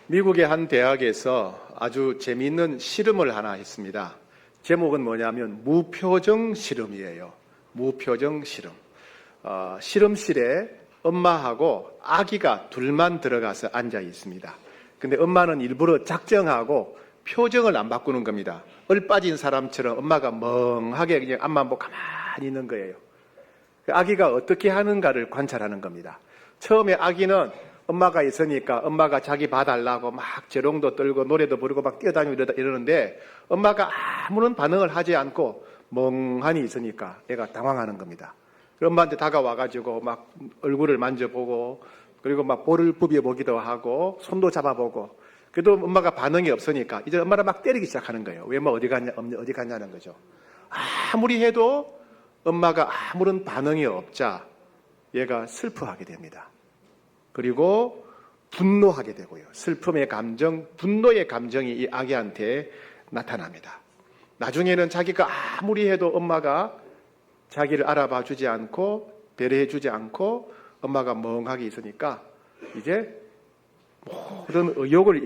미국의 한 대학에서 아주 재미있는 실험을 하나 했습니다. 제목은 뭐냐면 무표정 실험이에요. 무표정 실험. 실험실에 엄마하고 아기가 둘만 들어가서 앉아 있습니다. 근데 엄마는 일부러 작정하고 표정을 안 바꾸는 겁니다. 얼빠진 사람처럼 엄마가 멍하게 그냥 앞만 보고 가만히 있는 거예요. 아기가 어떻게 하는가를 관찰하는 겁니다. 처음에 아기는 엄마가 있으니까 엄마가 자기 봐달라고 막 재롱도 떨고 노래도 부르고 막 뛰어다니고 이러는데 엄마가 아무런 반응을 하지 않고 멍하니 있으니까 애가 당황하는 겁니다. 엄마한테 다가와가지고 막 얼굴을 만져보고 그리고 막 볼을 부벼보기도 하고 손도 잡아보고 그래도 엄마가 반응이 없으니까 이제 엄마를 막 때리기 시작하는 거예요. 왜 엄마 어디 갔냐는 거죠. 아무리 해도 엄마가 아무런 반응이 없자 얘가 슬퍼하게 됩니다. 그리고 분노하게 되고요. 슬픔의 감정, 분노의 감정이 이 아기한테 나타납니다. 나중에는 자기가 아무리 해도 엄마가 자기를 알아봐 주지 않고 배려해 주지 않고 엄마가 멍하게 있으니까 이제 모든 의욕을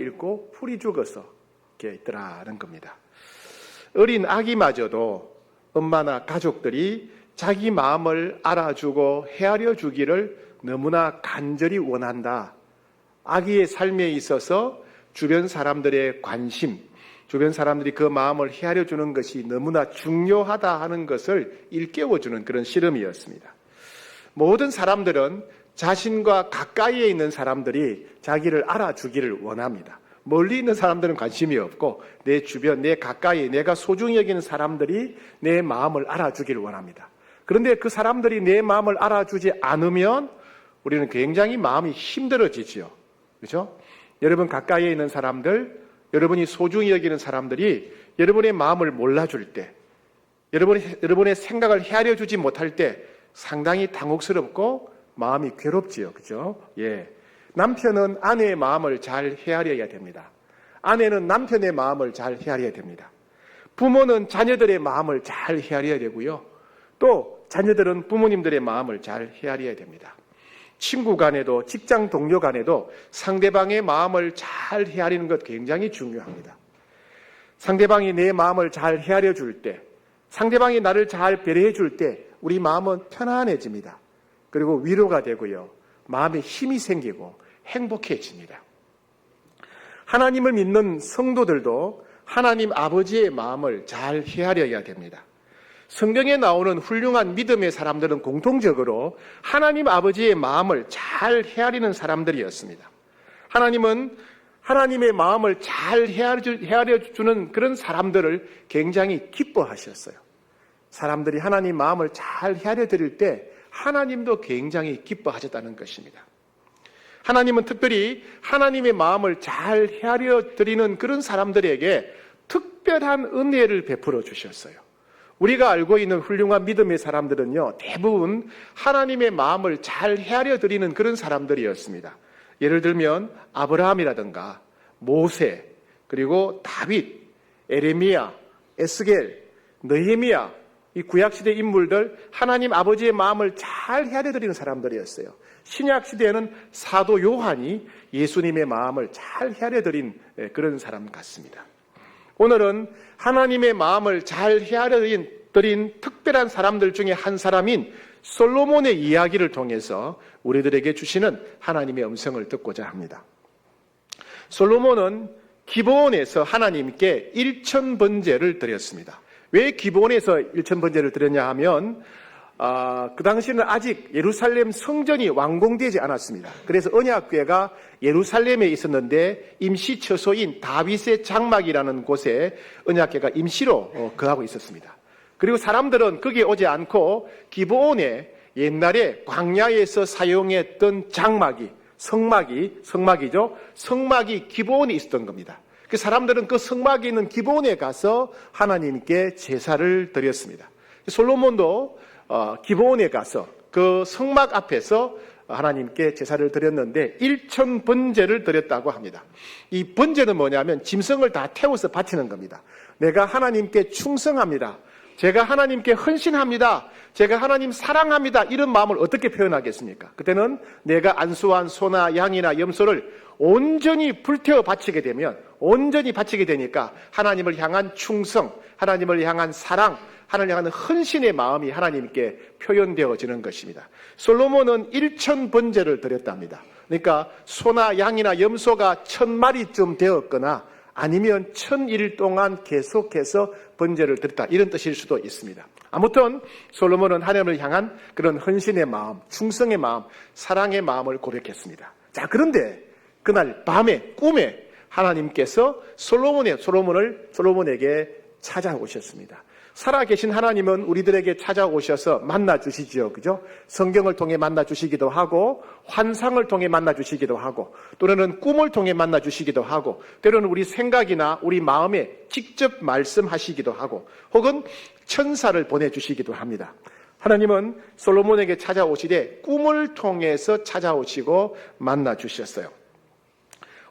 잃고 풀이 죽어서 이렇게 있더라는 겁니다. 어린 아기마저도 엄마나 가족들이 자기 마음을 알아주고 헤아려 주기를 너무나 간절히 원한다. 아기의 삶에 있어서 주변 사람들의 관심, 주변 사람들이 그 마음을 헤아려 주는 것이 너무나 중요하다 하는 것을 일깨워주는 그런 실험이었습니다. 모든 사람들은 자신과 가까이에 있는 사람들이 자기를 알아주기를 원합니다. 멀리 있는 사람들은 관심이 없고 내 주변, 내 가까이, 내가 소중히 여기는 사람들이 내 마음을 알아주기를 원합니다. 그런데 그 사람들이 내 마음을 알아주지 않으면 우리는 굉장히 마음이 힘들어지지요. 그렇죠? 여러분 가까이에 있는 사람들, 여러분이 소중히 여기는 사람들이 여러분의 마음을 몰라줄 때, 여러분의 생각을 헤아려 주지 못할 때 상당히 당혹스럽고 마음이 괴롭지요. 그렇죠? 예. 남편은 아내의 마음을 잘 헤아려야 됩니다. 아내는 남편의 마음을 잘 헤아려야 됩니다. 부모는 자녀들의 마음을 잘 헤아려야 되고요. 또 자녀들은 부모님들의 마음을 잘 헤아려야 됩니다. 친구 간에도 직장 동료 간에도 상대방의 마음을 잘 헤아리는 것 굉장히 중요합니다. 상대방이 내 마음을 잘 헤아려 줄 때, 상대방이 나를 잘 배려해 줄 때 우리 마음은 편안해집니다. 그리고 위로가 되고요. 마음에 힘이 생기고 행복해집니다. 하나님을 믿는 성도들도 하나님 아버지의 마음을 잘 헤아려야 됩니다. 성경에 나오는 훌륭한 믿음의 사람들은 공통적으로 하나님 아버지의 마음을 잘 헤아리는 사람들이었습니다. 하나님은 하나님의 마음을 잘 헤아려주는 그런 사람들을 굉장히 기뻐하셨어요. 사람들이 하나님 마음을 잘 헤아려드릴 때 하나님도 굉장히 기뻐하셨다는 것입니다. 하나님은 특별히 하나님의 마음을 잘 헤아려드리는 그런 사람들에게 특별한 은혜를 베풀어 주셨어요. 우리가 알고 있는 훌륭한 믿음의 사람들은요, 대부분 하나님의 마음을 잘 헤아려드리는 그런 사람들이었습니다. 예를 들면 아브라함이라든가 모세, 그리고 다윗, 에레미야, 에스겔, 느헤미야, 이 구약시대 인물들 하나님 아버지의 마음을 잘 헤아려드리는 사람들이었어요. 신약시대에는 사도 요한이 예수님의 마음을 잘 헤아려드린 그런 사람 같습니다. 오늘은 하나님의 마음을 잘 헤아려드린 특별한 사람들 중에 한 사람인 솔로몬의 이야기를 통해서 우리들에게 주시는 하나님의 음성을 듣고자 합니다. 솔로몬은 기브온에서 하나님께 1000번제를 드렸습니다. 왜 기브온에서 1000번제를 드렸냐 하면 그 당시에는 아직 예루살렘 성전이 완공되지 않았습니다. 그래서 언약궤가 예루살렘에 있었는데 임시 처소인 다윗의 장막이라는 곳에 언약궤가 임시로 거하고 있었습니다. 그리고 사람들은 거기에 오지 않고 기브온에 옛날에 광야에서 사용했던 장막이 성막이죠. 성막이 기브온에 있었던 겁니다. 그 사람들은 그 성막이 있는 기브온에 가서 하나님께 제사를 드렸습니다. 솔로몬도 기브온에 가서 그 성막 앞에서 하나님께 제사를 드렸는데 1000번제를 드렸다고 합니다. 이 번제는 뭐냐면 짐승을 다 태워서 바치는 겁니다. 내가 하나님께 충성합니다. 제가 하나님께 헌신합니다. 제가 하나님 사랑합니다. 이런 마음을 어떻게 표현하겠습니까? 그때는 내가 안수한 소나 양이나 염소를 온전히 불태워 바치게 되면, 온전히 바치게 되니까 하나님을 향한 충성, 하나님을 향한 사랑, 하나님을 향한 헌신의 마음이 하나님께 표현되어지는 것입니다. 솔로몬은 1000번제를 드렸답니다. 그러니까 소나 양이나 염소가 1000마리쯤 되었거나 아니면 1000일 동안 계속해서 번제를 드렸다, 이런 뜻일 수도 있습니다. 아무튼 솔로몬은 하나님을 향한 그런 헌신의 마음, 충성의 마음, 사랑의 마음을 고백했습니다. 자, 그런데 그날 밤에 꿈에 하나님께서 솔로몬에게 찾아오셨습니다. 살아계신 하나님은 우리들에게 찾아오셔서 만나주시지요. 그죠? 성경을 통해 만나주시기도 하고, 환상을 통해 만나주시기도 하고, 또는 꿈을 통해 만나주시기도 하고, 때로는 우리 생각이나 우리 마음에 직접 말씀하시기도 하고, 혹은 천사를 보내주시기도 합니다. 하나님은 솔로몬에게 찾아오시되 꿈을 통해서 찾아오시고 만나주셨어요.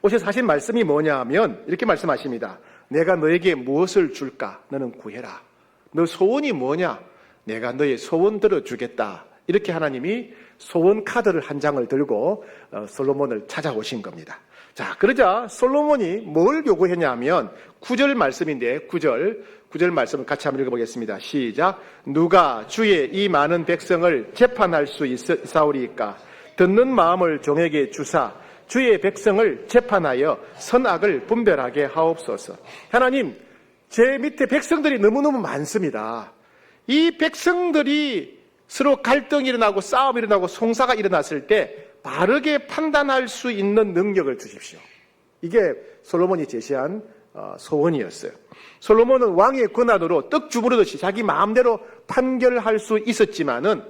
오셔서 하신 말씀이 뭐냐 하면 이렇게 말씀하십니다. 내가 너에게 무엇을 줄까? 너는 구해라. 너 소원이 뭐냐? 내가 너의 소원 들어주겠다. 이렇게 하나님이 소원 카드를 한 장을 들고 솔로몬을 찾아오신 겁니다. 자, 그러자 솔로몬이 뭘 요구했냐 하면 9절 말씀인데 9절 말씀을 같이 한번 읽어보겠습니다. 시작. 누가 주의 이 많은 백성을 재판할 수 있사오리이까? 듣는 마음을 종에게 주사 주의 백성을 재판하여 선악을 분별하게 하옵소서. 하나님, 제 밑에 백성들이 너무너무 많습니다. 이 백성들이 서로 갈등이 일어나고 싸움이 일어나고 송사가 일어났을 때 바르게 판단할 수 있는 능력을 주십시오. 이게 솔로몬이 제시한 소원이었어요. 솔로몬은 왕의 권한으로 떡 주무르듯이 자기 마음대로 판결할 수 있었지만은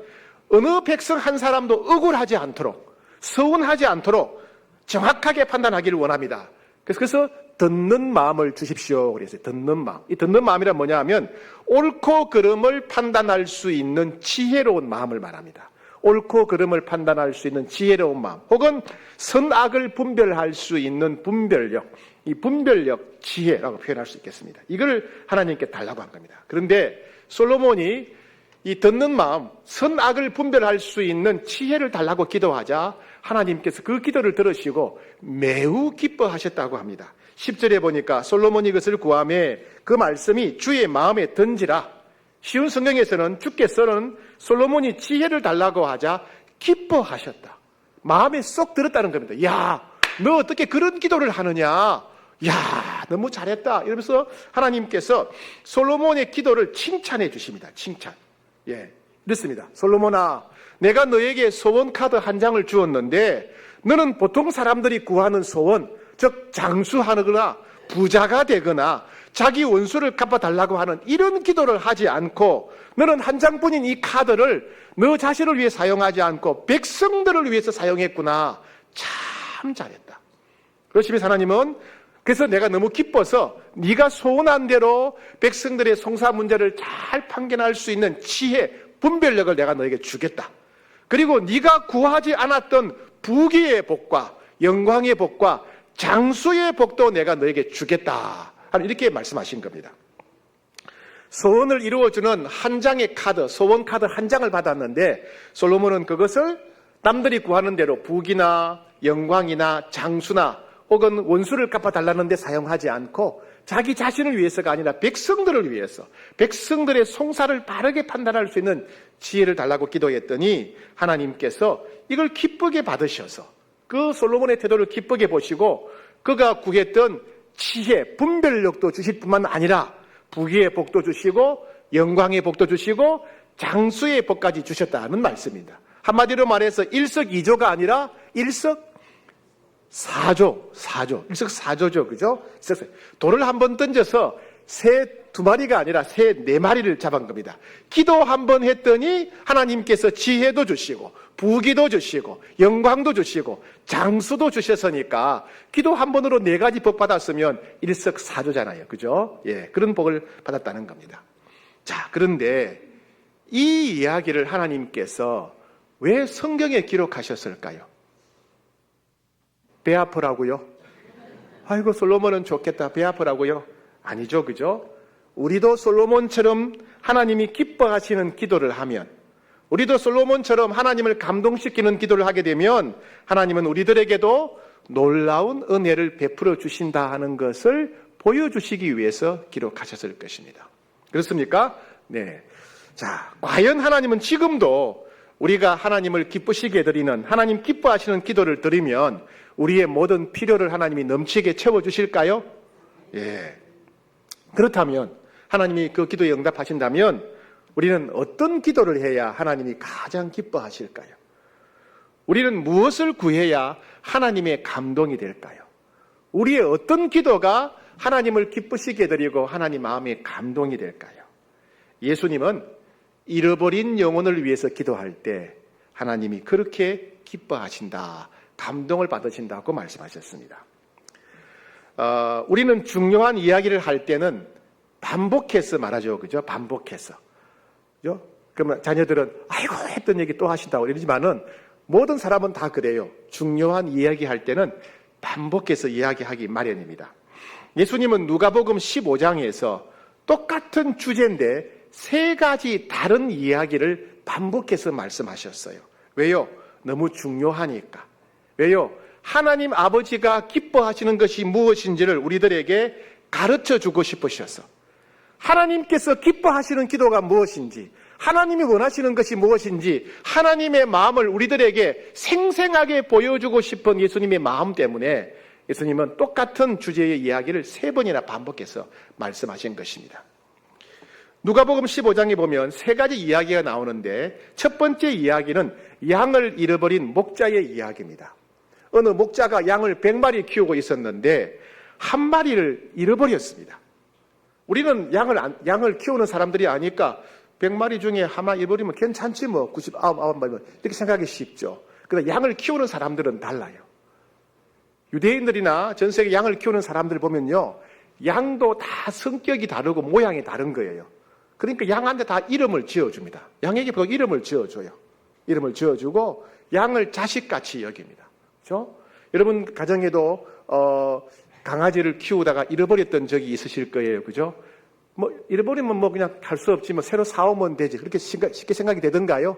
어느 백성 한 사람도 억울하지 않도록, 서운하지 않도록 정확하게 판단하기를 원합니다. 그래서 듣는 마음을 주십시오. 그래서 듣는 마음. 이 듣는 마음이란 뭐냐 하면 옳고 그름을 판단할 수 있는 지혜로운 마음을 말합니다. 옳고 그름을 판단할 수 있는 지혜로운 마음, 혹은 선악을 분별할 수 있는 분별력, 이 분별력, 지혜라고 표현할 수 있겠습니다. 이걸 하나님께 달라고 한 겁니다. 그런데 솔로몬이 이 듣는 마음, 선악을 분별할 수 있는 지혜를 달라고 기도하자 하나님께서 그 기도를 들으시고 매우 기뻐하셨다고 합니다. 10절에 보니까 솔로몬이 그것을 구하매 그 말씀이 주의 마음에 든지라. 쉬운 성경에서는 주께서는 솔로몬이 지혜를 달라고 하자 기뻐하셨다. 마음에 쏙 들었다는 겁니다. 야, 너 어떻게 그런 기도를 하느냐? 야, 너무 잘했다. 이러면서 하나님께서 솔로몬의 기도를 칭찬해 주십니다. 칭찬. 예, 이렇습니다. 솔로몬아, 내가 너에게 소원 카드 한 장을 주었는데 너는 보통 사람들이 구하는 소원, 즉 장수하거나 부자가 되거나 자기 원수를 갚아달라고 하는 이런 기도를 하지 않고 너는 한 장뿐인 이 카드를 너 자신을 위해 사용하지 않고 백성들을 위해서 사용했구나. 참 잘했다. 그러시면서 하나님은 그래서 내가 너무 기뻐서 네가 소원한 대로 백성들의 송사 문제를 잘 판결할 수 있는 지혜, 분별력을 내가 너에게 주겠다. 그리고 네가 구하지 않았던 부귀의 복과 영광의 복과 장수의 복도 내가 너에게 주겠다. 이렇게 말씀하신 겁니다. 소원을 이루어주는 한 장의 카드, 소원 카드 한 장을 받았는데 솔로몬은 그것을 남들이 구하는 대로 부귀나 영광이나 장수나 혹은 원수를 갚아달라는 데 사용하지 않고 자기 자신을 위해서가 아니라 백성들을 위해서, 백성들의 송사를 바르게 판단할 수 있는 지혜를 달라고 기도했더니 하나님께서 이걸 기쁘게 받으셔서 그 솔로몬의 태도를 기쁘게 보시고 그가 구했던 지혜, 분별력도 주실 뿐만 아니라 부귀의 복도 주시고 영광의 복도 주시고 장수의 복까지 주셨다는 말씀입니다. 한마디로 말해서 일석이조가 아니라 일석사조죠. 그죠? 돌을 한번 던져서 새 2마리가 아니라 새 4마리를 잡은 겁니다. 기도 한번 했더니 하나님께서 지혜도 주시고 부귀도 주시고 영광도 주시고 장수도 주셨으니까 기도 한 번으로 4가지 복 받았으면 일석사조잖아요. 그죠? 예, 그런 복을 받았다는 겁니다. 자, 그런데 이 이야기를 하나님께서 왜 성경에 기록하셨을까요? 배 아프라고요? 아이고 솔로몬은 좋겠다. 배 아프라고요? 아니죠. 그죠? 우리도 솔로몬처럼 하나님이 기뻐하시는 기도를 하면, 우리도 솔로몬처럼 하나님을 감동시키는 기도를 하게 되면 하나님은 우리들에게도 놀라운 은혜를 베풀어 주신다 하는 것을 보여주시기 위해서 기록하셨을 것입니다. 그렇습니까? 네. 자, 과연 하나님은 지금도 우리가 하나님을 기쁘시게 드리는, 하나님 기뻐하시는 기도를 드리면 우리의 모든 필요를 하나님이 넘치게 채워주실까요? 예. 그렇다면, 하나님이 그 기도에 응답하신다면 우리는 어떤 기도를 해야 하나님이 가장 기뻐하실까요? 우리는 무엇을 구해야 하나님의 감동이 될까요? 우리의 어떤 기도가 하나님을 기쁘시게 드리고 하나님 마음에 감동이 될까요? 예수님은 잃어버린 영혼을 위해서 기도할 때 하나님이 그렇게 기뻐하신다, 감동을 받으신다고 말씀하셨습니다. 우리는 중요한 이야기를 할 때는 반복해서 말하죠. 그죠? 반복해서. 그죠? 그러면 자녀들은 아이고 했던 얘기 또 하신다고 이러지만은 모든 사람은 다 그래요. 중요한 이야기 할 때는 반복해서 이야기하기 마련입니다. 예수님은 누가복음 15장에서 똑같은 주제인데 3가지 다른 이야기를 반복해서 말씀하셨어요. 왜요? 너무 중요하니까. 왜요? 하나님 아버지가 기뻐하시는 것이 무엇인지를 우리들에게 가르쳐 주고 싶으셔서, 하나님께서 기뻐하시는 기도가 무엇인지, 하나님이 원하시는 것이 무엇인지 하나님의 마음을 우리들에게 생생하게 보여주고 싶은 예수님의 마음 때문에 예수님은 똑같은 주제의 이야기를 3번이나 반복해서 말씀하신 것입니다. 누가복음 15장에 보면 3가지 이야기가 나오는데 첫 번째 이야기는 양을 잃어버린 목자의 이야기입니다. 어느 목자가 양을 100마리 키우고 있었는데 한 마리를 잃어버렸습니다. 우리는 양을 키우는 사람들이 아니까 100마리 중에 하나 잃어버리면 괜찮지 뭐 99마리 이렇게 생각하기 쉽죠. 그런데 양을 키우는 사람들은 달라요. 유대인들이나 전 세계 양을 키우는 사람들 보면요, 양도 다 성격이 다르고 모양이 다른 거예요. 그러니까 양한테 다 이름을 지어줍니다. 양에게 그 이름을 지어줘요. 이름을 지어주고 양을 자식같이 여깁니다. 그렇죠? 여러분 가정에도 강아지를 키우다가 잃어버렸던 적이 있으실 거예요. 그죠? 뭐 잃어버리면 뭐 그냥 할 수 없지 뭐 새로 사오면 되지, 그렇게 쉽게 생각이 되던가요?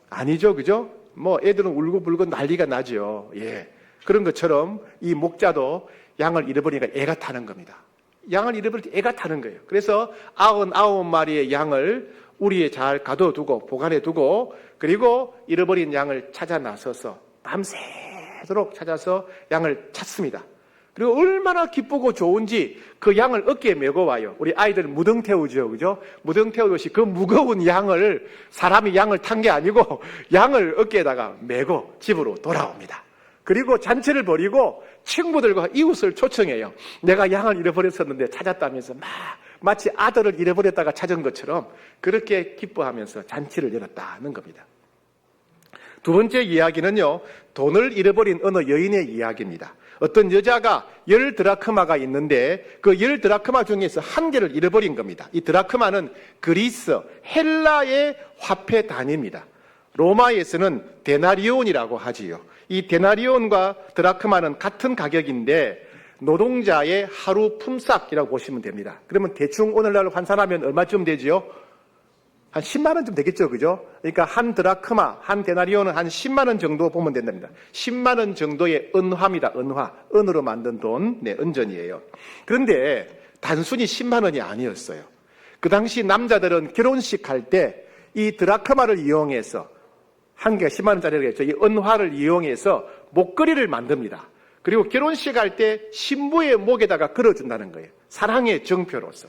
아니죠. 그죠? 뭐 애들은 울고불고 난리가 나죠. 예. 그런 것처럼 이 목자도 양을 잃어버리니까 애가 타는 겁니다. 양을 잃어버릴 때 애가 타는 거예요. 그래서 99마리의 양을 우리에 잘 가둬두고 보관해두고, 그리고 잃어버린 양을 찾아 나서서 밤새도록 찾아서 양을 찾습니다. 그리고 얼마나 기쁘고 좋은지 그 양을 어깨에 메고 와요. 우리 아이들은 무등 태우죠. 그죠? 무등 태우듯이 그 무거운 양을, 사람이 양을 탄 게 아니고 양을 어깨에다가 메고 집으로 돌아옵니다. 그리고 잔치를 벌이고 친구들과 이웃을 초청해요. 내가 양을 잃어버렸었는데 찾았다면서 마치 아들을 잃어버렸다가 찾은 것처럼 그렇게 기뻐하면서 잔치를 열었다는 겁니다. 두 번째 이야기는요, 돈을 잃어버린 어느 여인의 이야기입니다. 어떤 여자가 10드라크마가 있는데 그 10드라크마 중에서 1개를 잃어버린 겁니다. 이 드라크마는 그리스, 헬라의 화폐 단위입니다. 로마에서는 데나리온이라고 하지요. 이 데나리온과 드라크마는 같은 가격인데 노동자의 하루 품삯이라고 보시면 됩니다. 그러면 대충 오늘날로 환산하면 얼마쯤 되지요? 한 10만 원쯤 되겠죠. 그죠? 그러니까 한 드라크마, 한 데나리온은 한 10만 원 정도 보면 된답니다. 10만 원 정도의 은화입니다. 은화. 은으로 만든 돈, 네, 은전이에요. 그런데 단순히 10만 원이 아니었어요. 그 당시 남자들은 결혼식 할 때 이 드라크마를 이용해서, 한 개가 10만 원짜리겠죠. 이 은화를 이용해서 목걸이를 만듭니다. 그리고 결혼식 할 때 신부의 목에다가 걸어준다는 거예요. 사랑의 정표로서.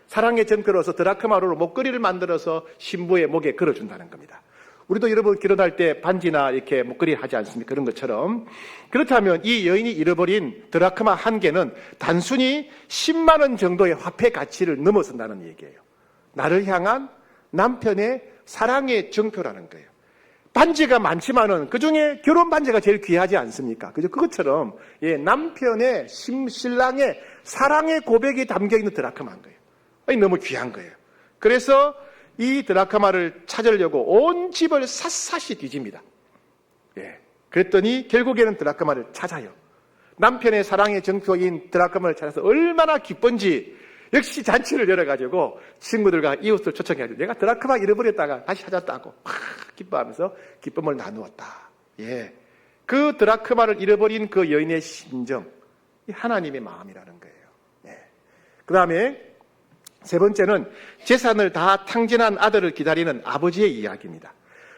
사랑의 정표로서 드라크마로 목걸이를 만들어서 신부의 목에 걸어준다는 겁니다. 우리도 여러분 결혼할 때 반지나 이렇게 목걸이 하지 않습니까? 그런 것처럼. 그렇다면 이 여인이 잃어버린 드라크마 1개는 단순히 10만 원 정도의 화폐 가치를 넘어선다는 얘기예요. 나를 향한 남편의 사랑의 정표라는 거예요. 반지가 많지만은 그 중에 결혼 반지가 제일 귀하지 않습니까? 그죠? 그것처럼 남편의 신랑의 사랑의 고백이 담겨 있는 드라크마인 거예요. 너무 귀한 거예요. 그래서 이 드라크마를 찾으려고 온 집을 샅샅이 뒤집니다. 그랬더니 결국에는 드라크마를 찾아요. 남편의 사랑의 정표인 드라크마를 찾아서 얼마나 기쁜지 역시 잔치를 열어가지고 친구들과 이웃을 초청해가지고 내가 드라크마 잃어버렸다가 다시 찾았다고 막 기뻐하면서 기쁨을 나누었다. 예, 그 드라크마를 잃어버린 그 여인의 심정, 이 하나님의 마음이라는 거예요. 예. 그 다음에 세 번째는 재산을 다 탕진한 아들을 기다리는 아버지의 이야기입니다.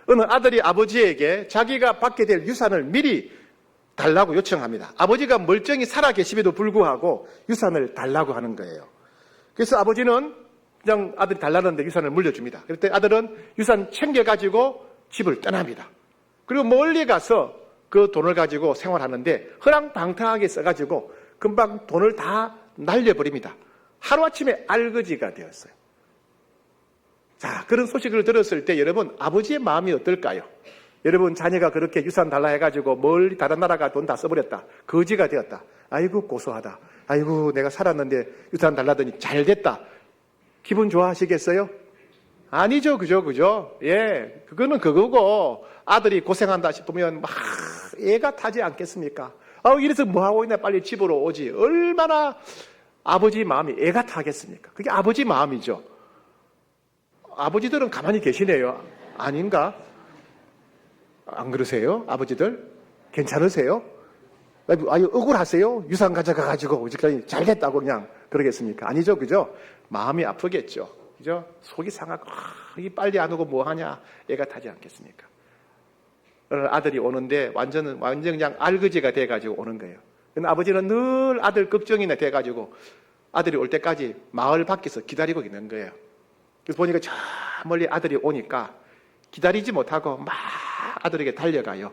어느 아들이 아버지에게 자기가 받게 될 유산을 미리 달라고 요청합니다. 아버지가 멀쩡히 살아계심에도 불구하고 유산을 달라고 하는 거예요. 그래서 아버지는 그냥 아들이 달라는데 유산을 물려줍니다. 그럴 때 아들은 유산 챙겨가지고 집을 떠납니다. 그리고 멀리 가서 그 돈을 가지고 생활하는데 허랑방탕하게 써가지고 금방 돈을 다 날려버립니다. 하루아침에 알거지가 되었어요. 자, 그런 소식을 들었을 때 여러분 아버지의 마음이 어떨까요? 여러분 자녀가 그렇게 유산 달라 해가지고 멀리 다른 나라가 돈 다 써버렸다. 거지가 되었다. 아이고 고소하다. 아이고 내가 살았는데 유산 달라더니 잘 됐다. 기분 좋아하시겠어요? 아니죠. 그죠? 예, 그거는 그거고 아들이 고생한다 싶으면 막 애가 타지 않겠습니까? 이래서 뭐하고 있나 빨리 집으로 오지. 얼마나 아버지 마음이 애가 타겠습니까? 그게 아버지 마음이죠. 아버지들은 가만히 계시네요. 아닌가? 안 그러세요? 아버지들? 괜찮으세요? 아유, 억울하세요? 유산 가져가가지고 지금까지 잘 됐다고 그냥 그러겠습니까? 아니죠, 그죠? 마음이 아프겠죠. 그죠? 속이 상하고, 이 빨리 안 오고 뭐 하냐? 애가 타지 않겠습니까? 아들이 오는데 완전 그냥 알거지가 돼가지고 오는 거예요. 근데 아버지는 늘 아들 걱정이나 돼가지고 아들이 올 때까지 마을 밖에서 기다리고 있는 거예요. 그래서 보니까 저 멀리 아들이 오니까 기다리지 못하고 막 아들에게 달려가요.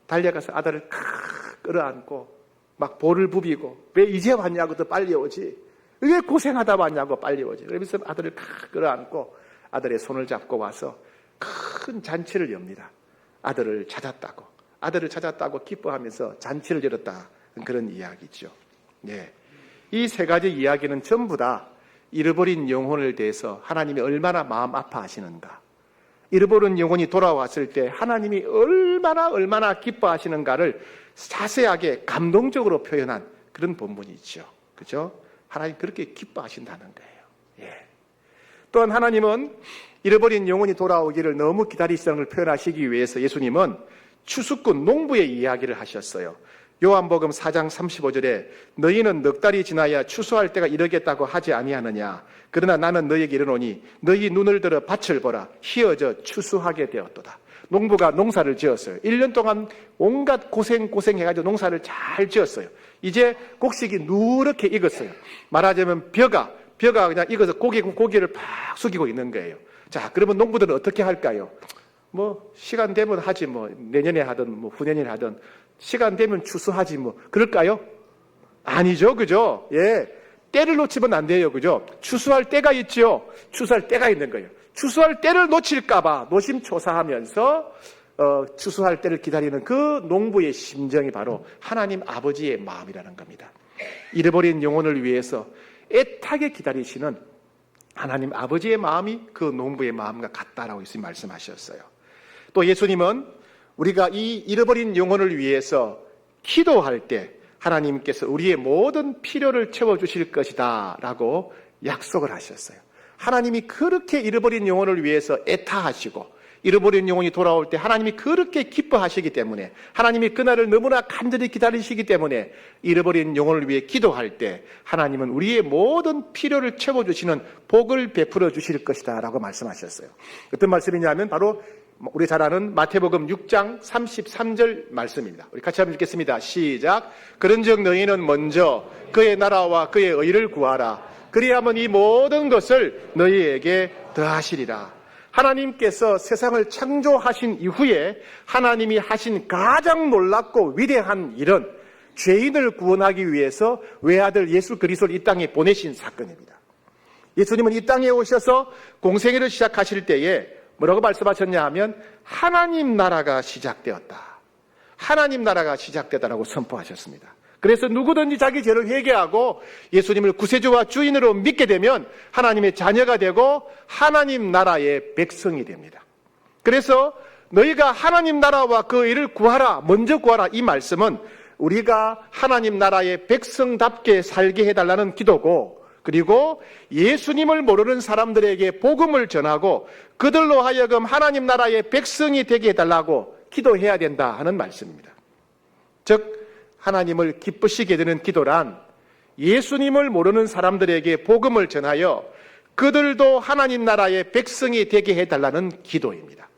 달려가서 아들을 끌어안고 막 볼을 부비고 왜 이제 왔냐고 더 빨리 오지? 왜 고생하다 왔냐고 빨리 오지? 그러면서 아들을 끌어안고 아들의 손을 잡고 와서 큰 잔치를 엽니다. 아들을 찾았다고 기뻐하면서 잔치를 열었다. 그런 이야기죠. 네. 이 세 가지 이야기는 전부 다 잃어버린 영혼을 대해서 하나님이 얼마나 마음 아파하시는가, 잃어버린 영혼이 돌아왔을 때 하나님이 얼마나 기뻐하시는가를 자세하게 감동적으로 표현한 그런 본문이죠. 그죠? 하나님 그렇게 기뻐하신다는 거예요. 예. 또한 하나님은 잃어버린 영혼이 돌아오기를 너무 기다리시는 걸 표현하시기 위해서 예수님은 추수꾼 농부의 이야기를 하셨어요. 요한복음 4장 35절에 너희는 넉 달이 지나야 추수할 때가 이르겠다고 하지 아니하느냐. 그러나 나는 너희에게 이르노니 너희 눈을 들어 밭을 보라. 희어져 추수하게 되었도다. 농부가 농사를 지었어요. 1년 동안 온갖 고생해가지고 농사를 잘 지었어요. 이제 곡식이 누렇게 익었어요. 말하자면 벼가 그냥 익어서 고기를 팍 숙이고 있는 거예요. 자, 그러면 농부들은 어떻게 할까요? 시간 되면 하지, 내년에 하든, 후년에 하든, 시간 되면 추수하지, 그럴까요? 아니죠, 그죠? 예. 때를 놓치면 안 돼요, 그죠? 추수할 때가 있죠? 추수할 때가 있는 거예요. 추수할 때를 놓칠까봐 노심초사하면서, 추수할 때를 기다리는 그 농부의 심정이 바로 하나님 아버지의 마음이라는 겁니다. 잃어버린 영혼을 위해서 애타게 기다리시는 하나님 아버지의 마음이 그 농부의 마음과 같다라고 예수님 말씀하셨어요. 또 예수님은 우리가 이 잃어버린 영혼을 위해서 기도할 때 하나님께서 우리의 모든 필요를 채워주실 것이다 라고 약속을 하셨어요. 하나님이 그렇게 잃어버린 영혼을 위해서 애타하시고 잃어버린 영혼이 돌아올 때 하나님이 그렇게 기뻐하시기 때문에 하나님이 그날을 너무나 간절히 기다리시기 때문에 잃어버린 영혼을 위해 기도할 때 하나님은 우리의 모든 필요를 채워주시는 복을 베풀어 주실 것이다 라고 말씀하셨어요. 어떤 말씀이냐면 바로 우리 잘 아는 마태복음 6장 33절 말씀입니다. 우리 같이 한번 읽겠습니다. 시작. 그런즉 너희는 먼저 그의 나라와 그의 의를 구하라. 그리하면 이 모든 것을 너희에게 더하시리라. 하나님께서 세상을 창조하신 이후에 하나님이 하신 가장 놀랍고 위대한 일은 죄인을 구원하기 위해서 외아들 예수 그리스도를 이 땅에 보내신 사건입니다. 예수님은 이 땅에 오셔서 공생애를 시작하실 때에 뭐라고 말씀하셨냐 하면 하나님 나라가 시작되었다. 하나님 나라가 시작되었다라고 선포하셨습니다. 그래서 누구든지 자기 죄를 회개하고 예수님을 구세주와 주인으로 믿게 되면 하나님의 자녀가 되고 하나님 나라의 백성이 됩니다. 그래서 너희가 하나님 나라와 그 일을 구하라, 먼저 구하라 이 말씀은 우리가 하나님 나라의 백성답게 살게 해달라는 기도고 그리고 예수님을 모르는 사람들에게 복음을 전하고 그들로 하여금 하나님 나라의 백성이 되게 해달라고 기도해야 된다 하는 말씀입니다. 즉 하나님을 기쁘시게 되는 기도란 예수님을 모르는 사람들에게 복음을 전하여 그들도 하나님 나라의 백성이 되게 해달라는 기도입니다.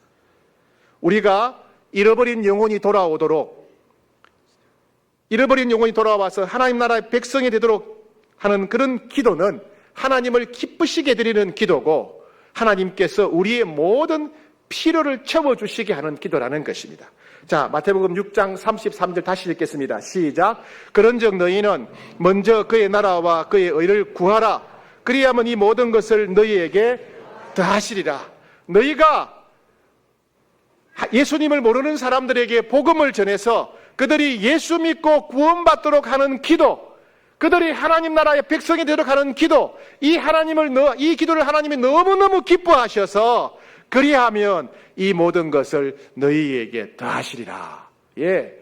우리가 잃어버린 영혼이 돌아와서 하나님 나라의 백성이 되도록 하는 그런 기도는 하나님을 기쁘시게 드리는 기도고 하나님께서 우리의 모든 필요를 채워주시게 하는 기도라는 것입니다. 자, 마태복음 6장 33절 다시 읽겠습니다. 시작. 그런즉 너희는 먼저 그의 나라와 그의 의를 구하라. 그리하면 이 모든 것을 너희에게 더하시리라. 너희가 예수님을 모르는 사람들에게 복음을 전해서 그들이 예수 믿고 구원받도록 하는 기도, 그들이 하나님 나라의 백성이 되도록 하는 기도, 이 기도를 하나님이 너무너무 기뻐하셔서 그리하면 이 모든 것을 너희에게 더하시리라. 예.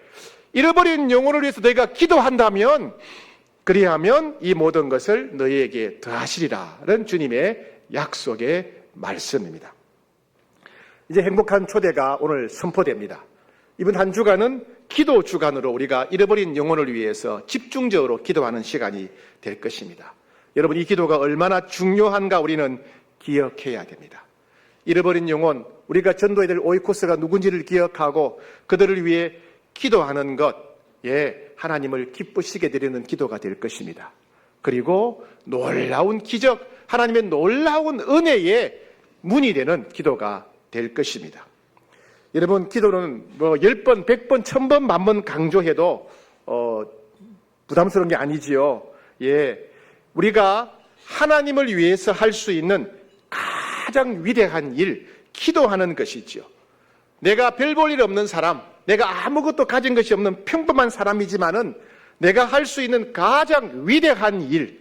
잃어버린 영혼을 위해서 너희가 기도한다면 그리하면 이 모든 것을 너희에게 더하시리라는 주님의 약속의 말씀입니다. 이제 행복한 초대가 오늘 선포됩니다. 이번 한 주간은 기도 주간으로 우리가 잃어버린 영혼을 위해서 집중적으로 기도하는 시간이 될 것입니다. 여러분, 이 기도가 얼마나 중요한가 우리는 기억해야 됩니다. 잃어버린 영혼, 우리가 전도해야 될 오이코스가 누군지를 기억하고 그들을 위해 기도하는 것, 하나님을 기쁘시게 드리는 기도가 될 것입니다. 그리고 놀라운 기적, 하나님의 놀라운 은혜의 문이 되는 기도가 될 것입니다. 여러분, 기도는 10번, 100번, 1000번, 10,000번 강조해도 부담스러운 게 아니지요. 우리가 하나님을 위해서 할 수 있는 가장 위대한 일, 기도하는 것이지요. 내가 별 볼 일 없는 사람, 내가 아무것도 가진 것이 없는 평범한 사람이지만은 내가 할 수 있는 가장 위대한 일,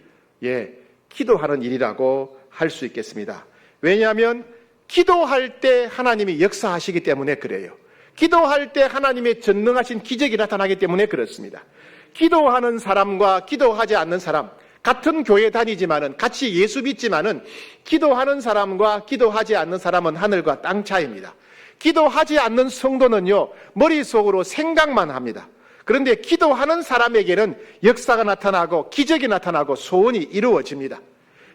기도하는 일이라고 할 수 있겠습니다. 왜냐하면 기도할 때 하나님이 역사하시기 때문에 그래요. 기도할 때 하나님의 전능하신 기적이 나타나기 때문에 그렇습니다. 기도하는 사람과 기도하지 않는 사람, 같은 교회 다니지만은 같이 예수 믿지만은 기도하는 사람과 기도하지 않는 사람은 하늘과 땅 차이입니다. 기도하지 않는 성도는요, 머릿속으로 생각만 합니다. 그런데 기도하는 사람에게는 역사가 나타나고 기적이 나타나고 소원이 이루어집니다.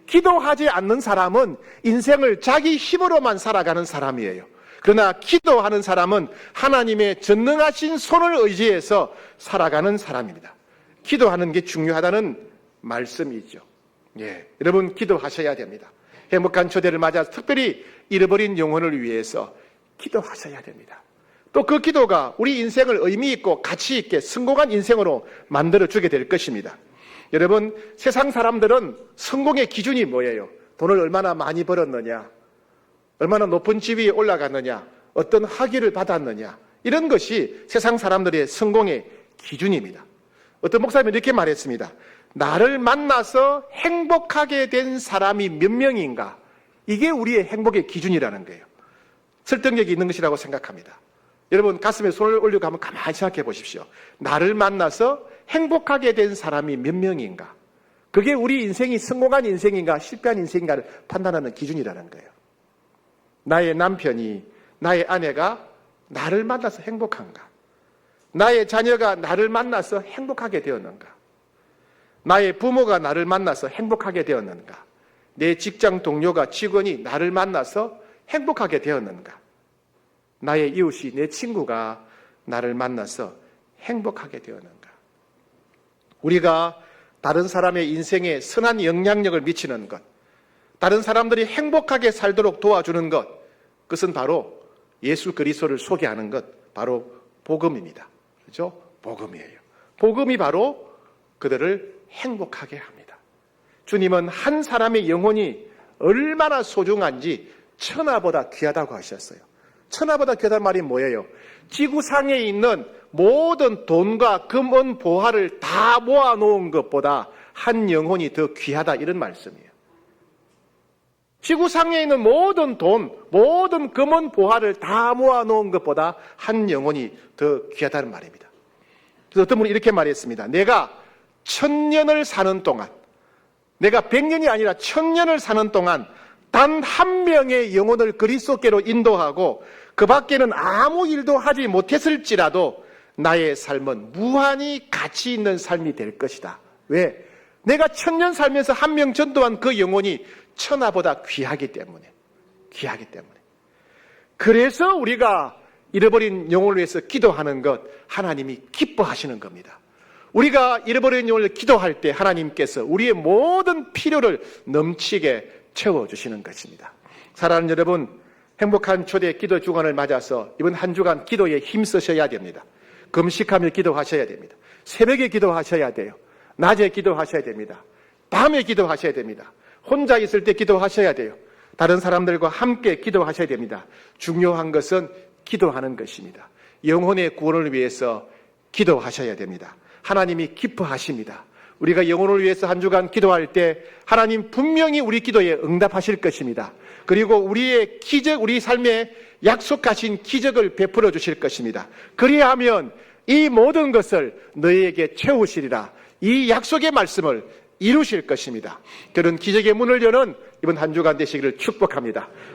기도하지 않는 사람은 인생을 자기 힘으로만 살아가는 사람이에요. 그러나 기도하는 사람은 하나님의 전능하신 손을 의지해서 살아가는 사람입니다. 기도하는 게 중요하다는 말씀이죠. 여러분, 기도하셔야 됩니다. 행복한 초대를 맞아서 특별히 잃어버린 영혼을 위해서 기도하셔야 됩니다. 또 그 기도가 우리 인생을 의미 있고 가치 있게 성공한 인생으로 만들어주게 될 것입니다. 여러분, 세상 사람들은 성공의 기준이 뭐예요? 돈을 얼마나 많이 벌었느냐, 얼마나 높은 지위에 올라갔느냐, 어떤 학위를 받았느냐, 이런 것이 세상 사람들의 성공의 기준입니다. 어떤 목사님이 이렇게 말했습니다. 나를 만나서 행복하게 된 사람이 몇 명인가, 이게 우리의 행복의 기준이라는 거예요. 설득력이 있는 것이라고 생각합니다. 여러분, 가슴에 손을 올리고 한번 가만히 생각해 보십시오. 나를 만나서 행복하게 된 사람이 몇 명인가, 그게 우리 인생이 성공한 인생인가 실패한 인생인가를 판단하는 기준이라는 거예요. 나의 남편이, 나의 아내가 나를 만나서 행복한가, 나의 자녀가 나를 만나서 행복하게 되었는가, 나의 부모가 나를 만나서 행복하게 되었는가, 내 직장 동료가, 직원이 나를 만나서 행복하게 되었는가, 나의 이웃이, 내 친구가 나를 만나서 행복하게 되었는가. 우리가 다른 사람의 인생에 선한 영향력을 미치는 것, 다른 사람들이 행복하게 살도록 도와주는 것, 그것은 바로 예수 그리스도를 소개하는 것, 바로 복음입니다. 그렇죠? 복음이에요. 복음이 바로 그들을 행복하게 합니다. 주님은 한 사람의 영혼이 얼마나 소중한지 천하보다 귀하다고 하셨어요. 천하보다 귀하다는 말이 뭐예요? 지구상에 있는 모든 돈과 금은 보화를 다 모아놓은 것보다 한 영혼이 더 귀하다, 이런 말씀이에요. 지구상에 있는 모든 돈, 모든 금은 보화를 다 모아놓은 것보다 한 영혼이 더 귀하다는 말입니다. 그래서 어떤 분이 이렇게 말했습니다. 내가 1000년을 사는 동안 내가 100년이 아니라 1000년을 사는 동안 단 한 명의 영혼을 그리스도께로 인도하고 그 밖에는 아무 일도 하지 못했을지라도 나의 삶은 무한히 가치 있는 삶이 될 것이다. 왜? 내가 1000년 살면서 한 명 전도한 그 영혼이 천하보다 귀하기 때문에. 그래서 우리가 잃어버린 영혼을 위해서 기도하는 것, 하나님이 기뻐하시는 겁니다. 우리가 잃어버린 영혼을 기도할 때 하나님께서 우리의 모든 필요를 넘치게 채워주시는 것입니다. 사랑하는 여러분, 행복한 초대 기도 주간을 맞아서 이번 한 주간 기도에 힘쓰셔야 됩니다. 금식하며 기도하셔야 됩니다. 새벽에 기도하셔야 돼요. 낮에 기도하셔야 됩니다. 밤에 기도하셔야 됩니다. 혼자 있을 때 기도하셔야 돼요. 다른 사람들과 함께 기도하셔야 됩니다. 중요한 것은 기도하는 것입니다. 영혼의 구원을 위해서 기도하셔야 됩니다. 하나님이 기뻐하십니다. 우리가 영혼을 위해서 한 주간 기도할 때 하나님 분명히 우리 기도에 응답하실 것입니다. 그리고 우리의 기적, 우리 삶에 약속하신 기적을 베풀어 주실 것입니다. 그리하면 이 모든 것을 너희에게 채우시리라. 이 약속의 말씀을 이루실 것입니다. 그런 기적의 문을 여는 이번 한 주간 되시기를 축복합니다.